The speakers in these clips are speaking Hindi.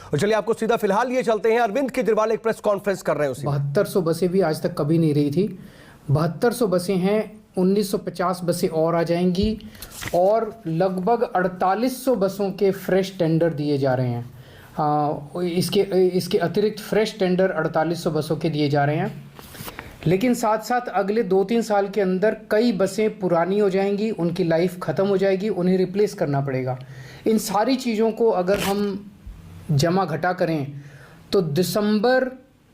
और चलिए आपको सीधा फिलहाल ये चलते हैं, अरविंद केजरीवाल एक प्रेस कॉन्फ्रेंस कर रहे हैं। 7200 बसें भी आज तक कभी नहीं रही थी। 7200 बसें हैं, 1950 बसें और आ जाएंगी और लगभग 4800 बसों के फ्रेश टेंडर दिए जा रहे हैं। इसके अतिरिक्त फ्रेश टेंडर 4800 बसों के दिए जा रहे हैं। लेकिन साथ साथ अगले 2-3 साल के अंदर कई बसें पुरानी हो जाएंगी, उनकी लाइफ ख़त्म हो जाएगी, उन्हें रिप्लेस करना पड़ेगा। इन सारी चीज़ों को अगर हम जमा घटा करें तो दिसंबर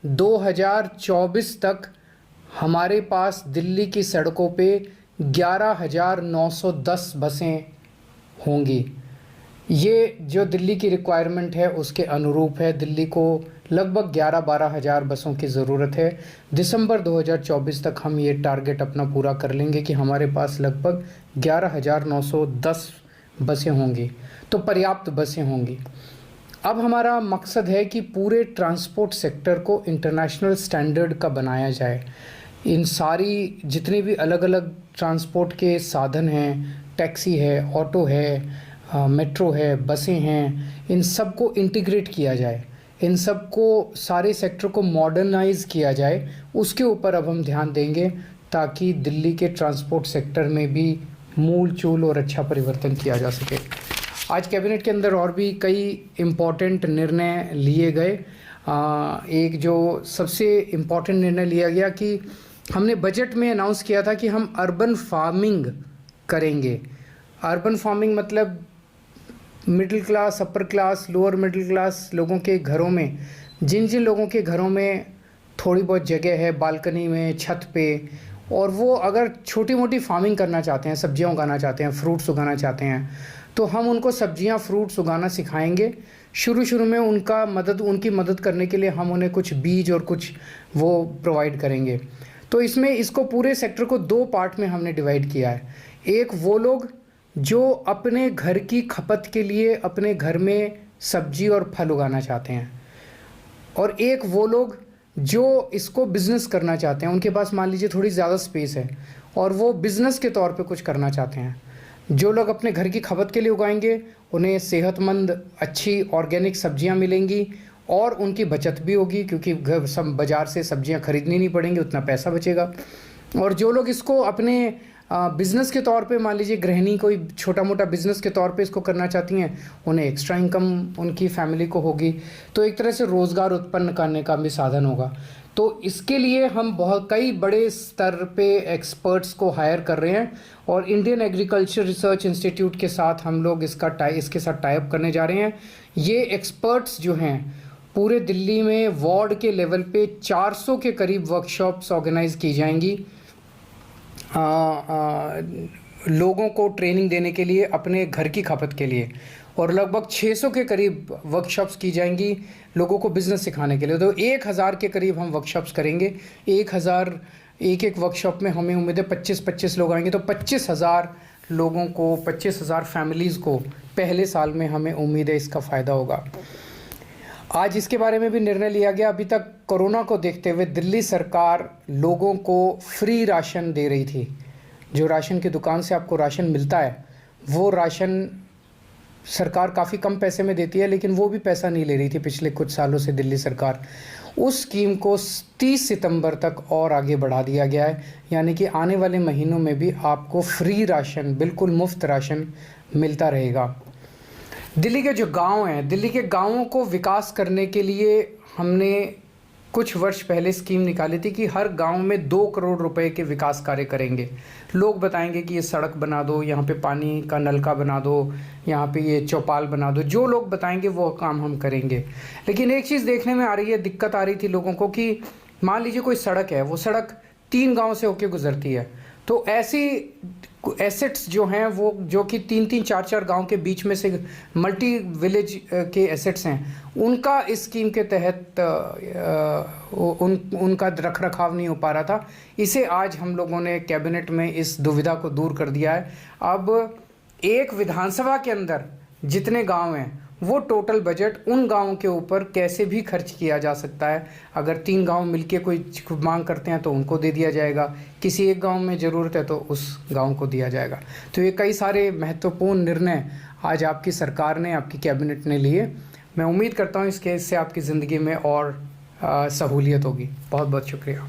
2024 तक हमारे पास दिल्ली की सड़कों पे 11,910 बसें होंगी। ये जो दिल्ली की रिक्वायरमेंट है उसके अनुरूप है। दिल्ली को लगभग 11-12 हज़ार बसों की ज़रूरत है। दिसंबर 2024 तक हम ये टारगेट अपना पूरा कर लेंगे कि हमारे पास लगभग 11,910 बसें होंगी, तो पर्याप्त बसें होंगी। अब हमारा मकसद है कि पूरे ट्रांसपोर्ट सेक्टर को इंटरनेशनल स्टैंडर्ड का बनाया जाए। इन सारी जितने भी अलग अलग ट्रांसपोर्ट के साधन हैं, टैक्सी है, ऑटो है, मेट्रो है, बसें हैं, इन सब को इंटीग्रेट किया जाए, इन सब को सारे सेक्टर को मॉडर्नाइज किया जाए। उसके ऊपर अब हम ध्यान देंगे ताकि दिल्ली के ट्रांसपोर्ट सेक्टर में भी मूल चूल और अच्छा परिवर्तन किया जा सके। आज कैबिनेट के अंदर और भी कई इम्पॉर्टेंट निर्णय लिए गए। एक जो सबसे इम्पॉर्टेंट निर्णय लिया गया कि हमने बजट में अनाउंस किया था कि हम अर्बन फार्मिंग करेंगे। अर्बन फार्मिंग मतलब middle class, upper class, lower middle class लोगों के घरों में, जिन जिन लोगों के घरों में थोड़ी बहुत जगह है, बालकनी में, छत पे, और वो अगर छोटी मोटी फार्मिंग करना चाहते हैं, सब्जियां उगाना चाहते हैं, फ्रूट्स उगाना चाहते हैं, तो हम उनको सब्जियां, फ्रूट्स उगाना सिखाएंगे। शुरू में उनकी मदद करने के लिए हम उन्हें कुछ बीज और कुछ वो प्रोवाइड करेंगे। तो इसको पूरे सेक्टर को 2 पार्ट में हमने डिवाइड किया है। एक वो लोग जो अपने घर की खपत के लिए अपने घर में सब्जी और फल उगाना चाहते हैं, और एक वो लोग जो इसको बिज़नेस करना चाहते हैं। उनके पास मान लीजिए थोड़ी ज़्यादा स्पेस है और वो बिज़नेस के तौर पे कुछ करना चाहते हैं। जो लोग अपने घर की खपत के लिए उगाएंगे उन्हें सेहतमंद अच्छी ऑर्गेनिक सब्जियां मिलेंगी और उनकी बचत भी होगी, क्योंकि बाज़ार से सब्जियां खरीदनी नहीं पड़ेंगी, उतना पैसा बचेगा। और जो लोग इसको अपने बिज़नेस के तौर पे, मान लीजिए गृहिणी कोई छोटा मोटा बिज़नेस के तौर पे इसको करना चाहती हैं, उन्हें एक्स्ट्रा इनकम उनकी फैमिली को होगी, तो एक तरह से रोज़गार उत्पन्न करने का भी साधन होगा। तो इसके लिए हम कई बड़े स्तर पे एक्सपर्ट्स को हायर कर रहे हैं और इंडियन एग्रीकल्चर रिसर्च इंस्टीट्यूट के साथ हम लोग इसके साथ टाई अप करने जा रहे हैं। ये एक्सपर्ट्स जो हैं पूरे दिल्ली में वार्ड के लेवल पे 400 के करीब वर्कशॉप्स ऑर्गेनाइज की जाएंगी लोगों को ट्रेनिंग देने के लिए अपने घर की खपत के लिए, और लगभग 600 के करीब वर्कशॉप्स की जाएंगी लोगों को बिज़नेस सिखाने के लिए। तो 1000 के करीब हम वर्कशॉप्स करेंगे। 1000 एक वर्कशॉप में हमें उम्मीद है 25-25 लोग आएंगे, तो 25,000 लोगों को, 25,000 फैमिलीज़ को पहले साल में हमें उम्मीद है इसका फ़ायदा होगा। आज इसके बारे में भी निर्णय लिया गया। अभी तक कोरोना को देखते हुए दिल्ली सरकार लोगों को फ्री राशन दे रही थी। जो राशन की दुकान से आपको राशन मिलता है वो राशन सरकार काफ़ी कम पैसे में देती है, लेकिन वो भी पैसा नहीं ले रही थी पिछले कुछ सालों से दिल्ली सरकार। उस स्कीम को 30 सितंबर तक और आगे बढ़ा दिया गया है, यानी कि आने वाले महीनों में भी आपको फ्री राशन, बिल्कुल मुफ्त राशन मिलता रहेगा। दिल्ली के जो गांव हैं, दिल्ली के गांवों को विकास करने के लिए हमने कुछ वर्ष पहले स्कीम निकाली थी कि हर गांव में 2 करोड़ रुपए के विकास कार्य करेंगे। लोग बताएंगे कि ये सड़क बना दो, यहाँ पे पानी का नलका बना दो, यहाँ पे ये चौपाल बना दो। जो लोग बताएंगे वो काम हम करेंगे। लेकिन एक चीज़ देखने में आ रही है, दिक्कत आ रही थी लोगों को कि मान लीजिए कोई सड़क है, वो सड़क 3 गाँव से होकर गुजरती है, तो ऐसी एसेट्स जो हैं वो जो कि 3-3, 4-4 गांव के बीच में से मल्टी विलेज के एसेट्स हैं, उनका इस स्कीम के तहत उनका रख रखाव नहीं हो पा रहा था। इसे आज हम लोगों ने कैबिनेट में इस दुविधा को दूर कर दिया है। अब एक विधानसभा के अंदर जितने गांव हैं वो टोटल बजट उन गांवों के ऊपर कैसे भी खर्च किया जा सकता है। अगर 3 गांव मिलके कोई मांग करते हैं तो उनको दे दिया जाएगा, किसी एक गांव में ज़रूरत है तो उस गांव को दिया जाएगा। तो ये कई सारे महत्वपूर्ण निर्णय आज आपकी सरकार ने, आपकी कैबिनेट ने लिए। मैं उम्मीद करता हूँ इसके इससे आपकी ज़िंदगी में और सहूलियत होगी। बहुत बहुत शुक्रिया।